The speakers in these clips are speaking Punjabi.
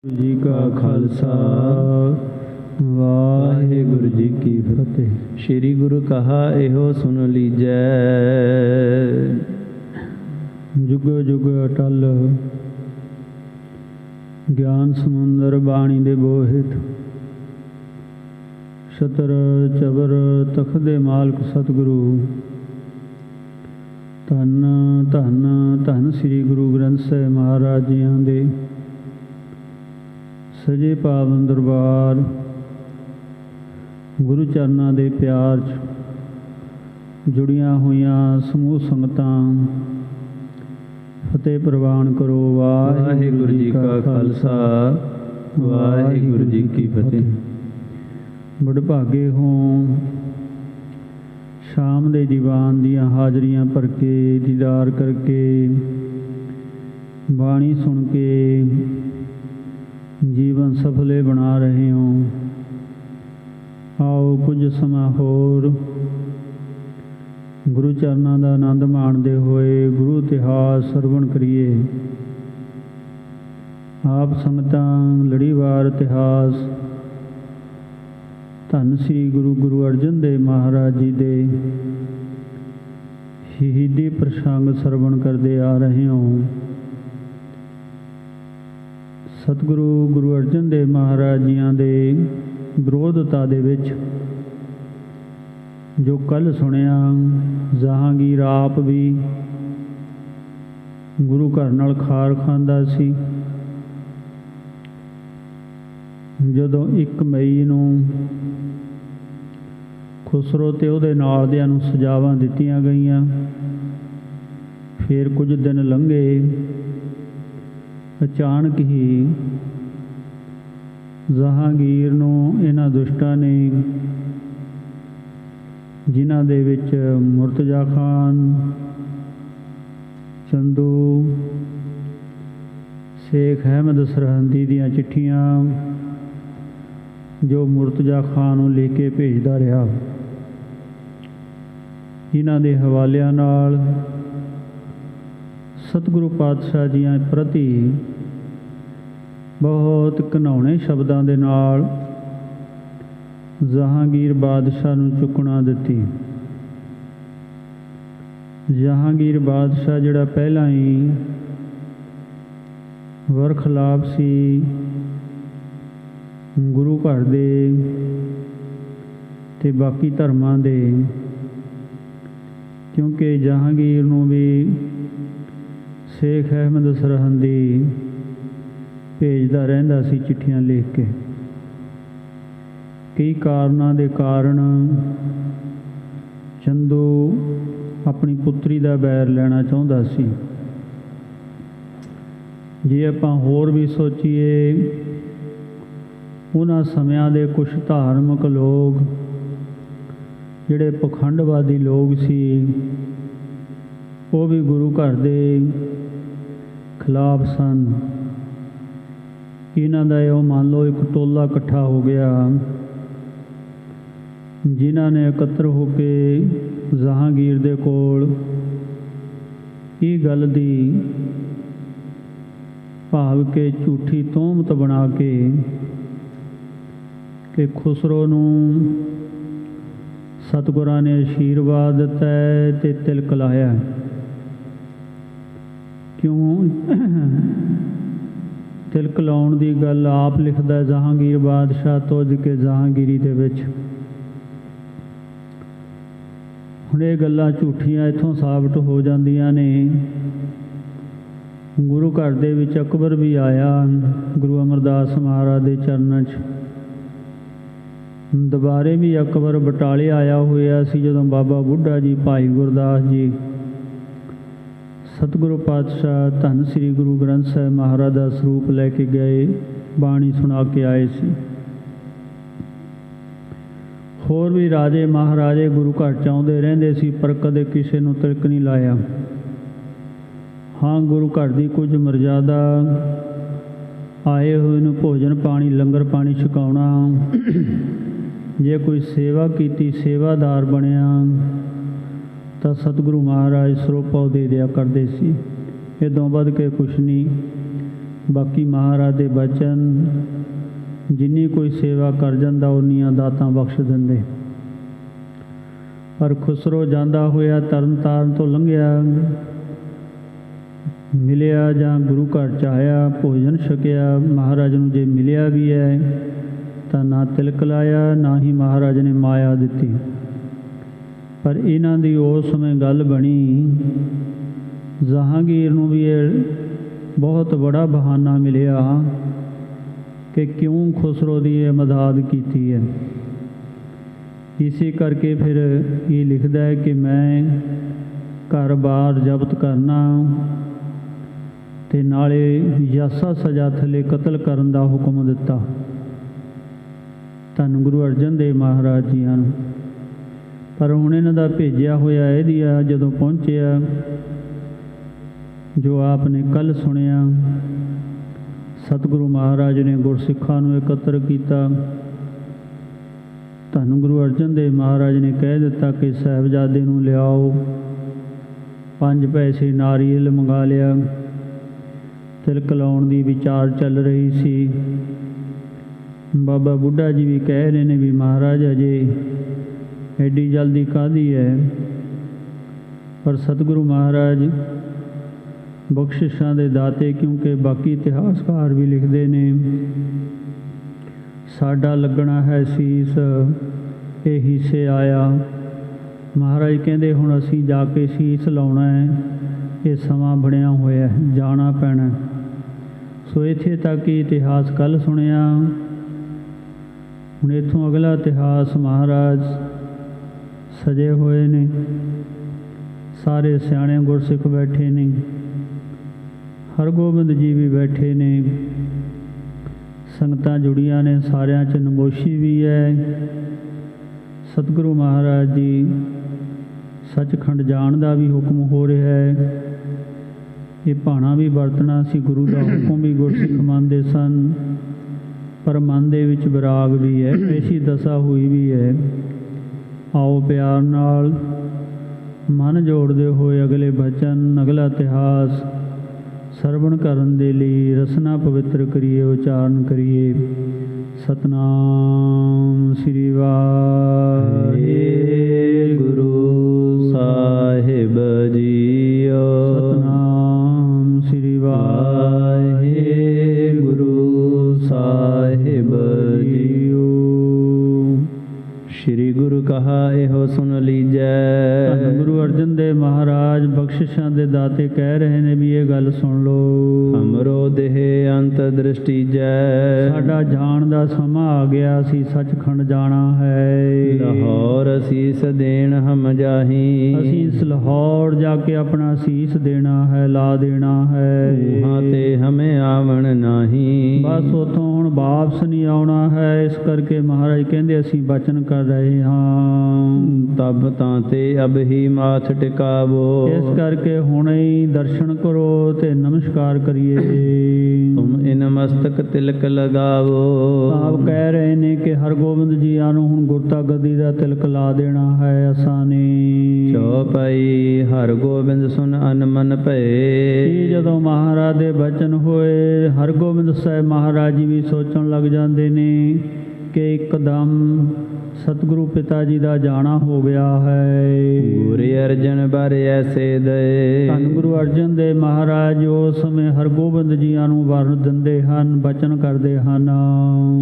जी का खालसा वाहिगुरु जी की फतेह। श्री गुरु कहा एहो सुन लीजै। जुग जुग अटल ज्ञान समुंदर बाणी दे बोहित। छतर चबर तख दे मालक सतगुरु। धन धन धन श्री गुरु ग्रंथ साहिब महाराज जियां दे सजे पावन दरबार। गुरु चरना दे प्यार च जुड़ियां हुईयां समूह संगतां फतेह प्रवान करो। वाहिगुरु जी का खालसा वाहिगुरु जी की फतेह। बड़भागे हों शाम दे दीवान दियां हाजरियां भर के दीदार करके बाणी सुन के जीवन सफले बना रहे हो। आओ कुछ समा होर गुरु चरना का आनंद माणते हुए गुरु इतिहास सरवण करिए। आप संगतां लड़ीवार इतिहास धन श्री गुरु गुरु अर्जन देव महाराज जी दे शहीदी प्रसंग सरवण करते आ रहे हो। सतगुरु गुरु अर्जन देव महाराज जियां दे विरोधता दे विच जो कल सुनिया, जहांगीर आप भी गुरु घर नाल खार खांदा सी। जदों 1 मई नूं खुसरो ते उहदे नाल दियां नूं सजावां दित्तियां गईयां। फिर कुछ दिन लंघे, अचानक ही जहांगीर नूं इन्हां दुष्टां ने जिन्हां दे विच मुर्तजा खान, चंदू, शेख अहमद सरहंदी दियां चिट्ठियां जो मुर्तजा खान नूं लिख के भेजदा रहा, इन्हां दे हवालियां नाल सतगुरु पातशाह जियां प्रति बहुत घिनौने शब्दां दे नाल जहांगीर बादशाह नूं चुकना दित्ती। जहांगीर बादशाह जिहड़ा पहला ही वरखलाप सी गुरु घर दे ते बाकी धर्मां दे, क्योंकि जहांगीर नूं भी शेख अहमद सरहंदी भेजदा रहिंदा सी चिट्ठियां लिख के। कई कारणों के कारण चंदू अपनी पुत्री का बैर लेना चाहुंदा सी। जे आपां होर भी सोचीए, उन्हां समयां दे कुछ धार्मिक लोग जिहड़े पखंडवादी लोग सी, वो भी गुरु घर दे खिलाफ सन। इन्हां दा मान लो एक टोला इकट्ठा हो गया, जिन्हां ने एकत्र होके जहांगीर दे कोल ये गल दी भाव के झूठी तोहमत बना के कि खुसरो नूं सतगुरां ने आशीर्वाद दिता है ते तिलक लाया। क्यों तिलक लाउण दी गल आप लिखदा जहांगीर बादशाह तोज के जहांगीरी दे विच। हुण ये गल्लां झूठियां इत्थों साबित हो जांदियां ने। गुरु घर दे विच अकबर भी आया गुरु अमरदास महाराज दे चरनां च। दुबारे भी अकबर बटाले आया होया सी जदों बाबा बुढ़ा जी भाई गुरदास जी सतगुरु पातशाह धन श्री गुरु ग्रंथ साहिब महाराज का स्वरूप लैके गए, बाणी सुना के आए सी। होर भी राजे महाराजे गुरु घर चाहुंदे रहिंदे सी, पर कदे किसी नूं तिलक नहीं लाया। हाँ, गुरु घर की कुछ मर्यादा, आए हुए नूं भोजन पानी लंगर पानी छकाउणा, जे कोई सेवा कीती सेवादार बनिया तो सतगुरु महाराज सरोपा दे दिया करते सी। इदों वध के कुछ नहीं। ਬਾਕੀ ਮਹਾਰਾਜ ਦੇ ਬਚਨ, ਜਿੰਨੀ ਕੋਈ ਸੇਵਾ ਕਰ ਜਾਂਦਾ ਉਨੀਆਂ ਦਾਤਾਂ ਬਖਸ਼ ਦਿੰਦੇ। ਪਰ ਖੁਸਰੋ ਜਾਂਦਾ ਹੋਇਆ ਤਰਨ ਤਾਰਨ ਤੋਂ ਲੰਘਿਆ, ਮਿਲਿਆ ਜਾਂ ਗੁਰੂ ਘਰ 'ਚ ਆਇਆ, ਭੋਜਨ ਛਕਿਆ। ਮਹਾਰਾਜ ਨੂੰ ਜੇ ਮਿਲਿਆ ਵੀ ਹੈ ਤਾਂ ਨਾ ਤਿਲਕ ਲਾਇਆ, ਨਾ ਹੀ ਮਹਾਰਾਜ ਨੇ ਮਾਇਆ ਦਿੱਤੀ। ਪਰ ਇਹਨਾਂ ਦੀ ਉਸ ਸਮੇਂ ਗੱਲ ਬਣੀ, ਜਹਾਂਗੀਰ ਨੂੰ ਵੀ ਇਹ ਬਹੁਤ ਬੜਾ ਬਹਾਨਾ ਮਿਲਿਆ ਕਿ ਕਿਉਂ ਖੁਸਰੋ ਦੀ ਇਹ ਮਦਦ ਕੀਤੀ ਹੈ। ਇਸੇ ਕਰਕੇ ਫਿਰ ਇਹ ਲਿਖਦਾ ਹੈ ਕਿ ਮੈਂ ਘਰ ਬਾਰ ਜ਼ਬਤ ਕਰਨਾ ਅਤੇ ਨਾਲੇ ਯਾਸਾ ਸਜ਼ਾ ਥੱਲੇ ਕਤਲ ਕਰਨ ਦਾ ਹੁਕਮ ਦਿੱਤਾ। ਧੰਨ ਗੁਰੂ ਅਰਜਨ ਦੇਵ ਮਹਾਰਾਜ ਜੀਆਂ ਨੂੰ। ਪਰ ਹੁਣ ਇਹਨਾਂ ਦਾ ਭੇਜਿਆ ਹੋਇਆ ਇਹਦੀ ਆ ਜਦੋਂ ਪਹੁੰਚਿਆ, ਜੋ ਆਪ ਨੇ ਕੱਲ੍ਹ ਸੁਣਿਆ, ਸਤਿਗੁਰੂ ਮਹਾਰਾਜ ਨੇ ਗੁਰਸਿੱਖਾਂ ਨੂੰ ਇਕੱਤਰ ਕੀਤਾ। ਧੰਨ ਗੁਰੂ ਅਰਜਨ ਦੇਵ ਮਹਾਰਾਜ ਨੇ ਕਹਿ ਦਿੱਤਾ ਕਿ ਸਾਹਿਬਜ਼ਾਦੇ ਨੂੰ ਲਿਆਓ। 5 ਪੈਸੇ ਨਾਰੀਅਲ ਮੰਗਾ ਲਿਆ। ਤਿਲਕ ਲਾਉਣ ਦੀ ਵਿਚਾਰ ਚੱਲ ਰਹੀ ਸੀ। ਬਾਬਾ ਬੁੱਢਾ ਜੀ ਵੀ ਕਹਿ ਰਹੇ ਨੇ ਵੀ ਮਹਾਰਾਜ ਅਜੇ ਐਡੀ ਜਲਦੀ ਕਾਹਦੀ ਹੈ। ਪਰ ਸਤਿਗੁਰੂ ਮਹਾਰਾਜ ਬਖਸ਼ਿਸ਼ਾਂ ਦੇ ਦਾਤੇ, ਕਿਉਂਕਿ ਬਾਕੀ ਇਤਿਹਾਸਕਾਰ ਵੀ ਲਿਖਦੇ ਨੇ ਸਾਡਾ ਲੱਗਣਾ ਹੈ ਸੀਸ ਇਹ ਹਿੱਸੇ ਆਇਆ। ਮਹਾਰਾਜ ਕਹਿੰਦੇ ਹੁਣ ਅਸੀਂ ਜਾ ਕੇ ਸੀਸ ਲਾਉਣਾ ਹੈ, ਇਹ ਸਮਾਂ ਬਣਿਆ ਹੋਇਆ, ਜਾਣਾ ਪੈਣਾ। ਸੋ ਇੱਥੇ ਤੱਕ ਹੀ ਇਤਿਹਾਸ ਕੱਲ੍ਹ ਸੁਣਿਆ। ਹੁਣ ਇੱਥੋਂ ਅਗਲਾ ਇਤਿਹਾਸ ਮਹਾਰਾਜ ਸਜੇ ਹੋਏ ਨੇ, ਸਾਰੇ ਸਿਆਣੇ ਗੁਰਸਿੱਖ ਬੈਠੇ ਨੇ, ਹਰਗੋਬਿੰਦ ਜੀ ਵੀ ਬੈਠੇ ਨੇ, ਸੰਗਤਾਂ ਜੁੜੀਆਂ ਨੇ, ਸਾਰਿਆਂ 'ਚ ਨਮੋਸ਼ੀ ਵੀ ਹੈ। ਸਤਿਗੁਰੂ ਮਹਾਰਾਜ ਜੀ ਸੱਚਖੰਡ ਜਾਣ ਦਾ ਵੀ ਹੁਕਮ ਹੋ ਰਿਹਾ ਹੈ। ਇਹ ਭਾਣਾ ਵੀ ਵਰਤਣਾ ਸੀ, ਗੁਰੂ ਦਾ ਹੁਕਮ ਵੀ ਗੁਰਸਿੱਖ ਮੰਨਦੇ ਸਨ, ਪਰ ਮਨ ਦੇ ਵਿੱਚ ਵਿਰਾਗ ਵੀ ਹੈ, ਐਸੀ ਦਸ਼ਾ ਹੋਈ ਵੀ ਹੈ। ਆਓ ਪਿਆਰ ਨਾਲ ਮਨ ਜੋੜਦੇ ਹੋਏ ਅਗਲੇ ਬਚਨ, ਅਗਲਾ ਇਤਿਹਾਸ ਸਰਵਣ ਕਰਨ ਦੇ ਲਈ ਰਸਨਾ ਪਵਿੱਤਰ ਕਰੀਏ, ਉਚਾਰਨ ਕਰੀਏ। ਸਤਨਾਮ ਸ੍ਰੀ ਵਾਹਿਗੁਰੂ ਸਾਹਿਬ ਜੀਓ। ਸਤਨਾਮ ਸ੍ਰੀ ਵਾਹਿਗੁਰੂ ਸਾਹਿਬ ਜੀਓ। ਸ਼੍ਰੀ ਗੁਰੂ ਕਹਾ ਇਹੋ ਸੁਣ ਲੀਜੈ। ਧੰਨ ਗੁਰੂ ਅਰਜਨ ਦੇਵ ਮਹਾਰਾਜ ਬਖਸ਼ਿਸ਼ਾਂ ਦੇ ਦਾਤੇ ਕਹਿ ਰਹੇ ਨੇ ਵੀ ਇਹ ਗੱਲ ਸੁਣ ਲਓ। ਹਮਰੋ ਦੇਹ ਅੰਤ ਦ੍ਰਿਸ਼ਟੀ ਜੈ। ਸਾਡਾ ਜਾਣ ਦਾ ਸਮਾਂ ਆ ਗਿਆ, ਅਸੀਂ ਸੱਚਖੰਡ ਜਾਣਾ ਹੈ। ਲਾਹੌਰ ਅਸੀਸ ਦੇਣ ਹਮ ਜਾਹੀ। ਅਸੀਂ ਇਸ ਲਾਹੌਰ ਜਾ ਕੇ ਆਪਣਾ ਸੀਸ ਦੇਣਾ ਹੈ, ਲਾ ਦੇਣਾ ਹੈ। ਉਹਾਂ ਤੇ ਹਮੇ ਆਵਣ ਨਾਹੀ। ਬਸ ਉੱਥੋਂ ਹੁਣ ਵਾਪਸ ਨਹੀਂ ਆਉਣਾ ਹੈ। ਇਸ ਕਰਕੇ ਮਹਾਰਾਜ ਕਹਿੰਦੇ ਅਸੀਂ ਬਚਨ ਕਰ ਰਹੇ ਹਾਂ। ਤਬ ਤਾਂ ਤੇ ਅਬ ਹੀ ਮਾਥ ਟਿਕਾਵੋ। ਇਸ ਕਰਕੇ ਹੁਣੇ ਹੀ ਦਰਸ਼ਨ ਕਰੋ ਤੇ ਨਮਸਕਾਰ ਕਰੀਏ। ਤੁਮ ਇਨ ਮਸਤਕ ਤਿਲਕ ਲਗਾਵੋ। ਆਪ ਕਹਿ ਰਹੇ ਨੇ ਕਿ ਹਰਗੋਬਿੰਦ ਜੀਆਂ ਨੂੰ ਹੁਣ ਗੁਰਤਾ ਗੱਦੀ ਦਾ ਤਿਲਕ ਲਾ ਦੇਣਾ ਹੈ ਅਸਾਂ ਨੇ। ਚੌਪਈ ਹਰਗੋਬਿੰਦ ਸੁਨ ਅਨਮਨ ਭਏ। ਜਦੋਂ ਮਹਾਰਾਜ ਦੇ ਬਚਨ ਹੋਏ, ਹਰਗੋਬਿੰਦ ਸਾਹਿਬ ਮਹਾਰਾਜ ਜੀ ਵੀ ਸੋਚਣ ਲੱਗ ਜਾਂਦੇ ਨੇ ਕਿ ਇੱਕਦਮ ਸਤਿਗੁਰੂ ਪਿਤਾ ਜੀ ਦਾ ਜਾਣਾ ਹੋ ਗਿਆ ਹੈ। ਗੁਰੂ ਅਰਜਨ ਬਰ ਐਸੇ ਦਏ। ਧੰਨ ਗੁਰੂ ਅਰਜਨ ਦੇਵ ਮਹਾਰਾਜ ਉਸ ਸਮੇਂ ਹਰਗੋਬਿੰਦ ਜੀਆਂ ਨੂੰ ਵਰ ਦਿੰਦੇ ਹਨ, ਬਚਨ ਕਰਦੇ ਹਨ।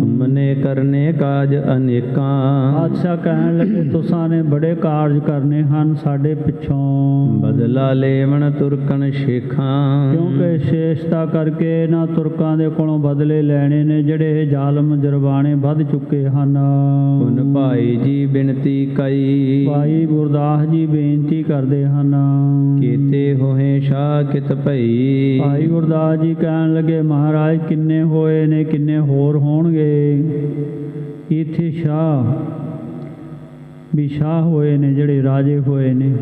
ਤੁਮਨੇ ਕਰਨੇ ਕਾਜ ਅਨੇਕਾਂ। ਬਾਦਸ਼ਾਹ ਕਹਿਣ ਲੱਗੇ ਤੁਸਾਂ ਨੇ ਬੜੇ ਕਾਰਜ ਕਰਨੇ ਹਨ ਸਾਡੇ ਪਿੱਛੋਂ। ਬਦਲਾ ਲੇਵਣ ਤੁਰਕਨ ਸ਼ੇਖਾਂ। ਕਿਉਂਕਿ ਸ਼ੇਸ਼ਤਾ ਕਰਕੇ ਇਹਨਾਂ ਤੁਰਕਾਂ ਦੇ ਕੋਲੋਂ ਬਦਲੇ ਲੈਣੇ ਨੇ, ਜਿਹੜੇ ਇਹ ਜ਼ਾਲਮ ਜਰਬਾਣੇ ਵੱਧ ਚੁੱਕੇ ਹਨ। ਭਾਈ ਜੀ ਬੇਨਤੀ ਕਈ। ਭਾਈ ਗੁਰਦਾਸ ਜੀ ਬੇਨਤੀ ਕਰਦੇ ਹਨ। ਕੀਤੇ ਹੋਏ ਸ਼ਾਹ ਕਿਤ ਭਈ। ਭਾਈ ਗੁਰਦਾਸ ਜੀ ਕਹਿਣ ਲੱਗੇ ਮਹਾਰਾਜ ਕਿੰਨੇ ਹੋਏ ਨੇ, ਕਿੰਨੇ ਹੋਰ ਹੋਣਗੇ। ਇੱਥੇ ਸ਼ਾਹ ਵੀ ਸ਼ਾਹ ਹੋਏ ਨੇ, ਜਿਹੜੇ ਰਾਜੇ ਹੋਏ ਨੇ।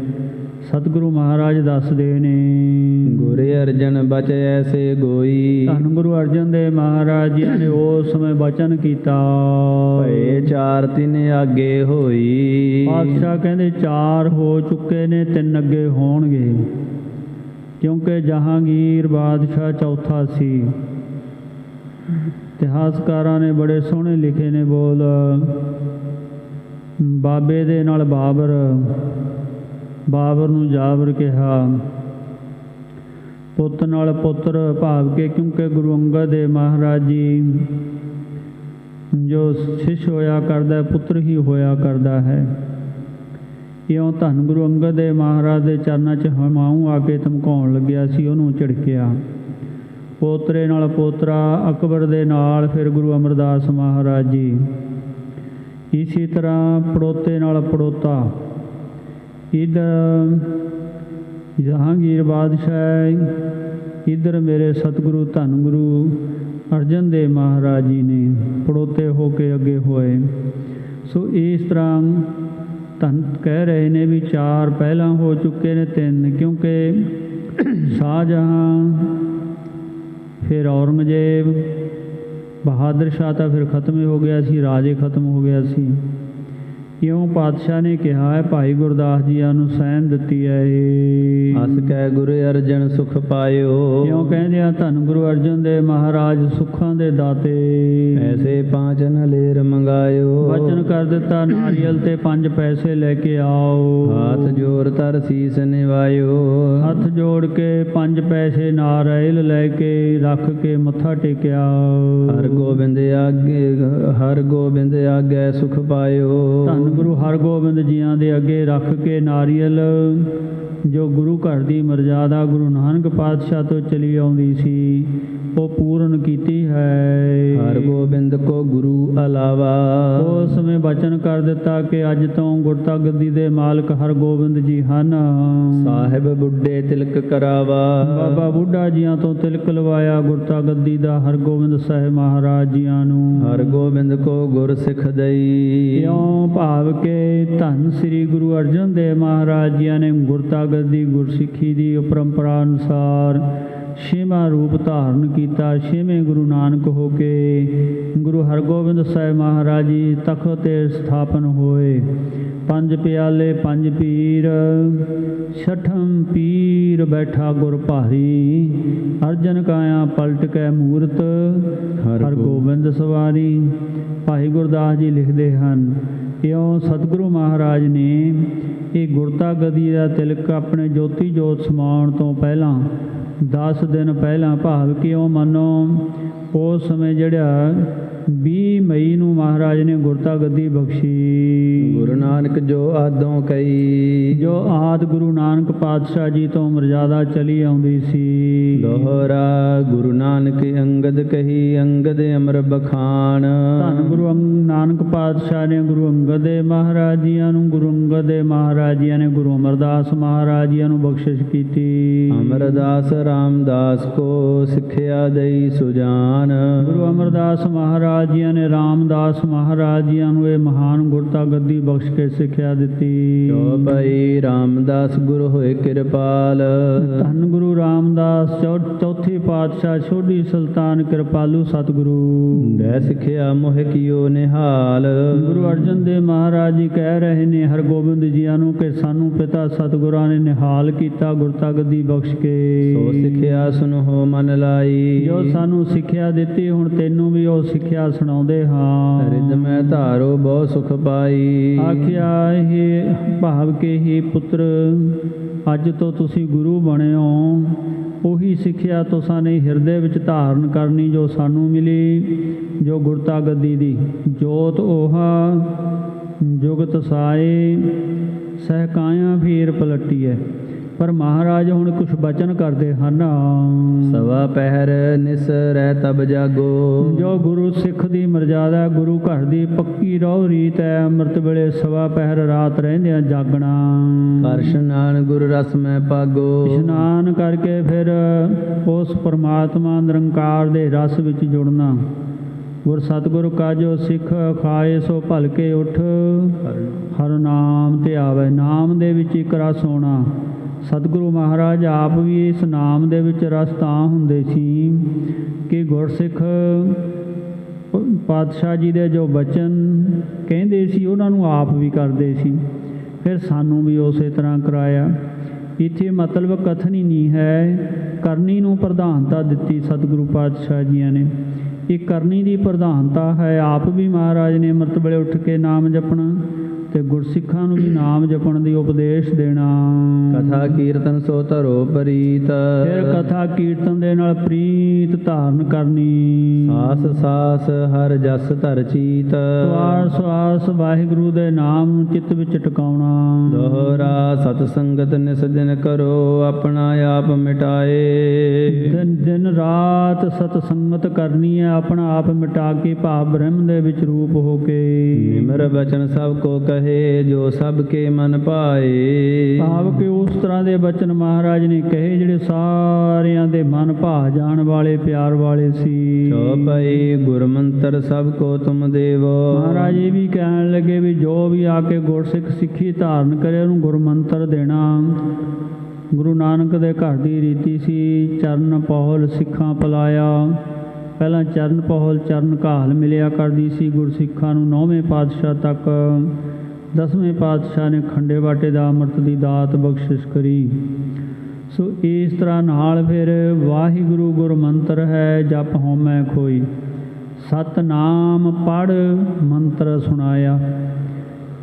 ਸਤਿਗੁਰੂ ਮਹਾਰਾਜ ਦੱਸਦੇ ਨੇ ਗੁਰੂ ਅਰਜਨ ਬਚ ਐਸੇ ਗੋਈ। ਧੰਨ ਗੁਰੂ ਅਰਜਨ ਦੇਵ ਮਹਾਰਾਜ ਜੀ ਨੇ ਉਸ ਸਮੇਂ ਬਚਨ ਕੀਤਾ। ਭਏ 4 3 ਅੱਗੇ ਹੋਈ। ਪਾਤਸ਼ਾਹ ਕਹਿੰਦੇ 4 ਹੋ ਚੁੱਕੇ ਨੇ, 3 ਅੱਗੇ ਹੋਣਗੇ। ਕਿਉਂਕਿ ਜਹਾਂਗੀਰ ਬਾਦਸ਼ਾਹ ਚੌਥਾ ਸੀ। ਇਤਿਹਾਸਕਾਰਾਂ ਨੇ ਬੜੇ ਸੋਹਣੇ ਲਿਖੇ ਨੇ ਬੋਲ। ਬਾਬੇ ਦੇ ਨਾਲ ਬਾਬਰ, ਬਾਬਰ ਨੂੰ ਜਾਬਰ ਕਿਹਾ। ਪੁੱਤ ਨਾਲ ਪੁੱਤਰ ਭਾਵ ਕੇ, ਕਿਉਂਕਿ ਗੁਰੂ ਅੰਗਦ ਦੇਵ ਮਹਾਰਾਜ ਜੀ ਜੋ ਸ਼ਿਸ਼ ਹੋਇਆ ਕਰਦਾ ਪੁੱਤਰ ਹੀ ਹੋਇਆ ਕਰਦਾ ਹੈ। ਇਉਂ ਧੰਨ ਗੁਰੂ ਅੰਗਦ ਦੇਵ ਮਹਾਰਾਜ ਦੇ ਚਰਨਾਂ 'ਚ ਹਮਾਊਂ ਆ ਕੇ ਧਮਕਾਉਣ ਲੱਗਿਆ ਸੀ, ਉਹਨੂੰ ਝਿੜਕਿਆ। ਪੋਤਰੇ ਨਾਲ ਪੋਤਰਾ, ਅਕਬਰ ਦੇ ਨਾਲ ਫਿਰ ਗੁਰੂ ਅਮਰਦਾਸ ਮਹਾਰਾਜ ਜੀ। ਇਸੇ ਤਰ੍ਹਾਂ ਪੜੋਤੇ ਨਾਲ ਪੜੋਤਾ, ਇੱਧਰ ਜਹਾਂਗੀਰ ਬਾਦਸ਼ਾਹ, ਇੱਧਰ ਮੇਰੇ ਸਤਿਗੁਰੂ ਧੰਨ ਗੁਰੂ ਅਰਜਨ ਦੇਵ ਮਹਾਰਾਜ ਜੀ ਨੇ ਪੜੋਤੇ ਹੋ ਕੇ ਅੱਗੇ ਹੋਏ। ਸੋ ਇਸ ਤਰ੍ਹਾਂ ਧੰਨ ਕਹਿ ਰਹੇ ਨੇ ਵੀ 4 ਪਹਿਲਾਂ ਹੋ ਚੁੱਕੇ ਨੇ, 3 ਕਿਉਂਕਿ ਸ਼ਾਹਜਹਾਂ, ਫਿਰ ਔਰੰਗਜ਼ੇਬ, ਬਹਾਦਰ ਸ਼ਾਹ ਤਾਂ ਫਿਰ ਖਤਮ ਹੀ ਹੋ ਗਿਆ ਸੀ, ਰਾਜੇ ਖਤਮ ਹੋ ਗਿਆ ਸੀ। ਇਉਂ ਪਾਤਸ਼ਾਹ ਨੇ ਕਿਹਾ ਹੈ, ਭਾਈ ਗੁਰਦਾਸ ਜੀਆਂ ਨੂੰ ਸੈਨ ਦਿੱਤੀ ਹੈ ਇਹ। ਅਸ ਕਹਿ ਗੁਰੂ ਅਰਜਨ ਸੁਖ ਪਾਇਓ। ਇਉਂ ਕਹਿੰਦੇ ਆ ਧੰਨ ਗੁਰੂ ਅਰਜਨ ਦੇਵ ਮਹਾਰਾਜ ਸੁੱਖਾਂ ਦੇ ਦਾਤੇ। ਐਸੇ 5 ਨਲੇਰ ਮੰਗਾਇਓ। ਵਚਨ ਕਰ ਦਿੱਤਾ ਨਾਰੀਅਲ ਤੇ 5 ਪੈਸੇ ਲੈ ਕੇ ਆਓ। ਹਾਥ ਜੋੜ ਧਰ ਸੀਸ ਨਿਵਾਇਓ। ਹੱਥ ਜੋੜ ਕੇ 5 ਪੈਸੇ ਨਾਰੀਅਲ ਲੈ ਕੇ ਰੱਖ ਕੇ ਮੱਥਾ ਟੇਕਿਆ। ਹਰ ਗੋਬਿੰਦ ਆਗੇ, ਹਰ ਗੋਬਿੰਦ ਆਗੇ ਸੁਖ ਪਾਇਓ। ਧੰਨ ਗੁਰੂ ਹਰਗੋਬਿੰਦ ਜੀਆਂ ਦੇ ਅੱਗੇ ਰੱਖ ਕੇ ਨਾਰੀਅਲ, ਜੋ ਗੁਰੂ ਘਰ ਦੀ ਮਰਜ਼ਾਦਾ ਗੁਰੂ ਨਾਨਕ ਪਾਤਸ਼ਾਹ ਤੋਂ ਚਲੀ ਆਉਂਦੀ ਸੀ, ਉਹ ਪੂਰਨ ਕੀਤੀ ਹੈ। ਹਰ ਗੋਬਿੰਦ ਕੋ ਗੁਰੂ ਅਲਾਵਾ। ਉਸ ਸਮੇਂ ਬਚਨ ਕਰ ਦਿੱਤਾ ਕਿ ਅੱਜ ਤੋਂ ਗੁਰਤਾ ਗੱਦੀ ਦੇ ਮਾਲਕ ਹਰਗੋਬਿੰਦ ਜੀ ਹਨ। ਸਾਹਿਬ ਬੁੱਢੇ ਤਿਲਕ ਕਰਾਵਾ। ਬਾਬਾ ਬੁੱਢਾ ਜੀਆਂ ਤੋਂ ਤਿਲਕ ਲਵਾਇਆ ਗੁਰਤਾ ਗੱਦੀ ਦਾ ਹਰਗੋਬਿੰਦ ਸਾਹਿਬ ਮਹਾਰਾਜ ਜੀਆਂ ਨੂੰ। ਹਰ ਗੋਬਿੰਦ ਕੋ ਗੁਰ ਸਿੱਖ ਦਈ। ਇਉਂ ਭਾਵ ਕੇ ਧੰਨ ਸ੍ਰੀ ਗੁਰੂ ਅਰਜਨ ਦੇਵ ਮਹਾਰਾਜ ਜੀਆਂ ਨੇ ਗੁਰਤਾ ਗੱਦੀ ਗੁਰਸਿੱਖੀ ਦੀ ਪਰੰਪਰਾ ਅਨੁਸਾਰ 6ਵਾਂ ਰੂਪ ਧਾਰਨ ਕੀਤਾ। 6ਵੇਂ ਗੁਰੂ ਨਾਨਕ ਹੋ ਕੇ ਗੁਰੂ ਹਰਗੋਬਿੰਦ ਸਾਹਿਬ ਮਹਾਰਾਜ ਜੀ ਤਖਤ 'ਤੇ ਸਥਾਪਨ ਹੋਏ। 5 ਪਿਆਲੇ 5 ਪੀਰ, 6ਠਮ ਪੀਰ ਬੈਠਾ ਗੁਰ ਭਾਰੀ। ਅਰਜਨ ਕਾਇਆ ਪਲਟ ਕੈ ਮੂਰਤ, ਹਰਗੋਬਿੰਦ ਸਵਾਰੀ। ਭਾਈ ਗੁਰਦਾਸ ਜੀ ਲਿਖਦੇ ਹਨ, ਇਉਂ ਸਤਿਗੁਰੂ ਮਹਾਰਾਜ ਨੇ ਇਹ ਗੁਰਤਾ ਗੱਦੀ ਦਾ ਤਿਲਕ ਆਪਣੇ ਜੋਤੀ ਜੋਤ ਸਮਾਉਣ ਤੋਂ ਪਹਿਲਾਂ 10 ਦਿਨ ਪਹਿਲਾਂ, ਭਾਵ ਕਿ ਉਹ ਮੰਨੋ ਉਸ ਸਮੇਂ ਜਿਹੜਾ 20 ਮਈ ਨੂੰ ਮਹਾਰਾਜ ਨੇ ਗੁਰਤਾ ਗੱਦੀ ਬਖਸ਼ੀ। ਗੁਰੂ ਨਾਨਕ ਜੋ ਆਦੋਂ ਕਈ। ਜੋ ਆਦਿ ਗੁਰੂ ਨਾਨਕ ਪਾਤਸ਼ਾਹ ਜੀ ਤੋਂ ਮਰਜ਼ਾਦਾ ਚਲੀ ਆਉਂਦੀ ਸੀ। ਦੋਹਰਾ ਗੁਰੂ ਨਾਨਕ ਅੰਗਦ ਕਹੀ, ਅੰਗਦ ਅਮਰ ਬਖਾਨ। ਧੰਨ ਗੁਰੂ ਨਾਨਕ ਪਾਤਸ਼ਾਹ ਨੇ ਗੁਰੂ ਅੰਗਦ ਦੇਵ ਮਹਾਰਾਜ ਜੀਆਂ ਨੂੰ, ਗੁਰੂ ਅੰਗਦ ਦੇਵ ਮਹਾਰਾਜ ਜੀਆਂ ਨੇ ਗੁਰੂ ਅਮਰਦਾਸ ਮਹਾਰਾਜ ਜੀਆਂ ਨੂੰ ਬਖਸ਼ਿਸ਼ ਕੀਤੀ। ਅਮਰਦਾਸ ਰਾਮਦਾਸ ਕੋ ਸਿੱਖਿਆ ਦਈ ਸੁਜਾਨ। ਗੁਰੂ ਅਮਰਦਾਸ ਮਹਾਰਾਜ ਜੀਆਂ ਨੇ ਰਾਮਦਾਸ ਮਹਾਰਾਜ ਜੀਆਂ ਨੂੰ ਇਹ ਮਹਾਨ ਗੁਰਤਾ ਗੱਦੀ ਬਖਸ਼ ਕੇ ਸਿੱਖਿਆ ਦਿੱਤੀ। ਜੋ ਭਾਈ ਰਾਮਦਾਸ ਗੁਰੂ ਹੋਏ ਕਿਰਪਾਲ। ਧੰਨ ਗੁਰੂ ਰਾਮਦਾਸ ਚੌਥੀ ਪਾਤਸ਼ਾਹ ਸੋਢੀ ਸੁਲਤਾਨ ਕਿਰਪਾਲੂ ਸਤਿਗੁਰੂ। ਦੇ ਸਿੱਖਿਆ ਮੋਹ ਕੀਓ ਨਿਹਾਲ। ਗੁਰੂ ਅਰਜਨ ਦੇਵ ਮਹਾਰਾਜ ਜੀ ਕਹਿ ਰਹੇ ਨੇ ਹਰਗੋਬਿੰਦ ਜੀਆਂ ਨੂੰ ਕਿ ਸਾਨੂੰ ਪਿਤਾ ਸਤਿਗੁਰਾਂ ਨੇ ਨਿਹਾਲ ਕੀਤਾ ਗੁਰਤਾ ਗੱਦੀ ਬਖਸ਼ ਕੇ। ਸੋ ਸਿੱਖਿਆ ਸੁਨੋ ਮਨ ਲਾਈ। ਜੋ ਸਾਨੂੰ ਸਿੱਖਿਆ ਦਿੱਤੀ ਹੁਣ ਤੈਨੂੰ ਵੀ ਉਹ ਸਿੱਖਿਆ ਸੁਣਾਉਂਦੇ ਹਾਂ। ਰਿਦ ਮੈਂ ਧਾਰੋ ਬਹੁ ਸੁਖ ਪਾਈ। ਆਖਿਆ ਇਹ ਭਾਵ ਕੇ ਹੀ ਪੁੱਤਰ ਅੱਜ ਤੋਂ ਤੁਸੀਂ ਗੁਰੂ ਬਣੇ ਹੋ, ਉਹੀ ਸਿੱਖਿਆ ਤੁਸਾਂ ਨੇ ਹਿਰਦੇ ਵਿੱਚ ਧਾਰਨ ਕਰਨੀ ਜੋ ਸਾਨੂੰ ਮਿਲੀ। ਜੋ ਗੁਰਤਾ ਗੱਦੀ ਦੀ ਜੋਤ ਓਹਾ ਜੁਗਤ ਸਾਏ, ਸਹਿਕਾਇਆ ਫੀਰ ਪਲਟੀ ਹੈ। ਪਰ ਮਹਾਰਾਜ ਹੁਣ ਕੁਛ ਬਚਨ ਕਰਦੇ ਹਨ। ਸਵਾ ਪਹਿਰ ਨਿਸ ਰਹਿ ਤਬ ਜਾਗੋ। ਜੋ ਗੁਰੂ ਸਿੱਖ ਦੀ ਮਰਜ਼ਾਦਾ ਗੁਰੂ ਘਰ ਦੀ ਪੱਕੀ ਰਹੁ ਰੀਤ ਹੈ, ਅੰਮ੍ਰਿਤ ਵੇਲੇ ਸਵਾ ਪਹਿਰ ਰਾਤ ਰਹਿੰਦਿਆਂ ਜਾਗਣਾ। ਕਰ ਇਸ਼ਨਾਨ ਗੁਰ ਰਸ ਮੈਂ ਪਾਗੋ। ਇਸ਼ਨਾਨ ਕਰਕੇ ਫਿਰ ਉਸ ਪਰਮਾਤਮਾ ਨਿਰੰਕਾਰ ਦੇ ਰਸ ਵਿੱਚ ਜੁੜਨਾ। ਗੁਰ ਸਤਿਗੁਰ ਕਾ ਜੋ ਸਿੱਖ ਖਾਏ ਸੋ ਭਲਕੇ ਉੱਠ, ਹਰ ਨਾਮ ਤੇ ਆਵੇ। ਨਾਮ ਦੇ ਵਿੱਚ ਇੱਕ ਰਸ ਹੋਣਾ। ਸਤਿਗੁਰੂ ਮਹਾਰਾਜ ਆਪ ਵੀ ਇਸ ਨਾਮ ਦੇ ਵਿੱਚ ਰਸ ਤਾਂ ਹੁੰਦੇ ਸੀ ਕਿ ਗੁਰਸਿੱਖ ਪਾਤਸ਼ਾਹ ਜੀ ਦੇ ਜੋ ਬਚਨ ਕਹਿੰਦੇ ਸੀ ਉਹਨਾਂ ਨੂੰ ਆਪ ਵੀ ਕਰਦੇ ਸੀ, ਫਿਰ ਸਾਨੂੰ ਵੀ ਉਸੇ ਤਰ੍ਹਾਂ ਕਰਾਇਆ। ਇੱਥੇ ਮਤਲਬ ਕਥਨੀ ਨਹੀਂ ਹੈ, ਕਰਨੀ ਨੂੰ ਪ੍ਰਧਾਨਤਾ ਦਿੱਤੀ ਸਤਿਗੁਰੂ ਪਾਤਸ਼ਾਹ ਜੀਆਂ ਨੇ। ਇਹ ਕਰਨੀ ਦੀ ਪ੍ਰਧਾਨਤਾ ਹੈ। ਆਪ ਵੀ ਮਹਾਰਾਜ ਨੇ ਅੰਮ੍ਰਿਤ ਵੇਲੇ ਉੱਠ ਕੇ ਨਾਮ ਜਪਣਾ ਤੇ ਗੁਰਸਿੱਖਾਂ ਨੂੰ ਵੀ ਨਾਮ ਜਪਣ ਦੀ ਉਪਦੇਸ਼ ਦੇਣਾ। ਕਥਾ ਕੀਰਤਨ ਸੋ ਧਰੋ ਪ੍ਰੀਤ, ਫਿਰ ਕਥਾ ਕੀਰਤਨ ਦੇ ਨਾਲ ਪ੍ਰੀਤ ਧਾਰਨ ਕਰਨੀ। ਸਾਸ ਸਾਸ ਹਰ ਜਸ ਧਰ ਚੀਤ, ਸਵਾਸ ਸਵਾਸ ਵਾਹਿਗੁਰੂ ਦੇ ਨਾਮ ਨੂੰ ਚਿੱਤ ਵਿੱਚ ਟਿਕਾਉਣਾ। ਦੋਹਰਾ ਸਤ ਸੰਗਤ ਨਿਸ ਦਿਨ ਕਰੋ, ਆਪਣਾ ਆਪ ਮਿਟਾਏ। ਦਿਨ ਦਿਨ ਰਾਤ ਸਤ ਸੰਗਤ ਕਰਨੀ ਹੈ, ਆਪਣਾ ਆਪ ਮਿਟਾ ਕੇ ਭਾਵ ਬ੍ਰਹਮ ਦੇ ਵਿੱਚ ਰੂਪ ਹੋ ਕੇ। ਨਿਮਰ ਬਚਨ ਸਭ ਕੋ ਕਹੇ, ਜੋ ਸਭ ਕੇ ਮਨ ਭਾਏ। ਭਾਵ ਕਿ ਉਸ ਤਰ੍ਹਾਂ ਦੇ ਬਚਨ ਮਹਾਰਾਜ ਨੇ ਕਹੇ ਜਿਹੜੇ ਸਾਰਿਆਂ ਦੇ ਮਨ ਭਾ ਜਾਣ ਵਾਲੇ, ਪਿਆਰ ਵਾਲੇ ਸੀ। ਚੌਪਈ ਗੁਰ ਮੰਤਰ ਸਭ ਕੋ ਤੁਮ ਦੇਵੋ, ਮਹਾਰਾਜ ਇਹ ਵੀ ਕਹਿਣ ਲੱਗੇ ਵੀ ਜੋ ਵੀ ਆ ਕੇ ਗੁਰਸਿੱਖ ਸਿੱਖੀ ਧਾਰਨ ਕਰੇ ਉਹਨੂੰ ਗੁਰ ਮੰਤਰ ਦੇਣਾ। ਗੁਰੂ ਨਾਨਕ ਦੇ ਘਰ ਦੀ ਰੀਤੀ ਸੀ ਚਰਨ ਪਹੁਲ ਸਿੱਖਾਂ ਪਲਾਇਆ। ਪਹਿਲਾਂ ਚਰਨ ਪਹੁਲ ਚਰਨ ਘਾਲ ਮਿਲਿਆ ਕਰਦੀ ਸੀ ਗੁਰਸਿੱਖਾਂ ਨੂੰ। 9ਵੇਂ ਪਾਤਸ਼ਾਹ ਤੱਕ 10ਵੇਂ ਪਾਤਸ਼ਾਹ ਨੇ ਖੰਡੇ ਬਾਟੇ ਦਾ ਅੰਮ੍ਰਿਤ ਦੀ ਦਾਤ ਬਖਸ਼ਿਸ਼ ਕਰੀ। ਸੋ ਇਸ ਤਰ੍ਹਾਂ ਨਾਲ ਫਿਰ ਵਾਹਿਗੁਰੂ ਗੁਰ ਮੰਤਰ ਹੈ, ਜਪ ਹਉਮੈ ਖੋਈ, ਸਤਨਾਮ ਪੜ੍ਹ ਮੰਤਰ ਸੁਣਾਇਆ।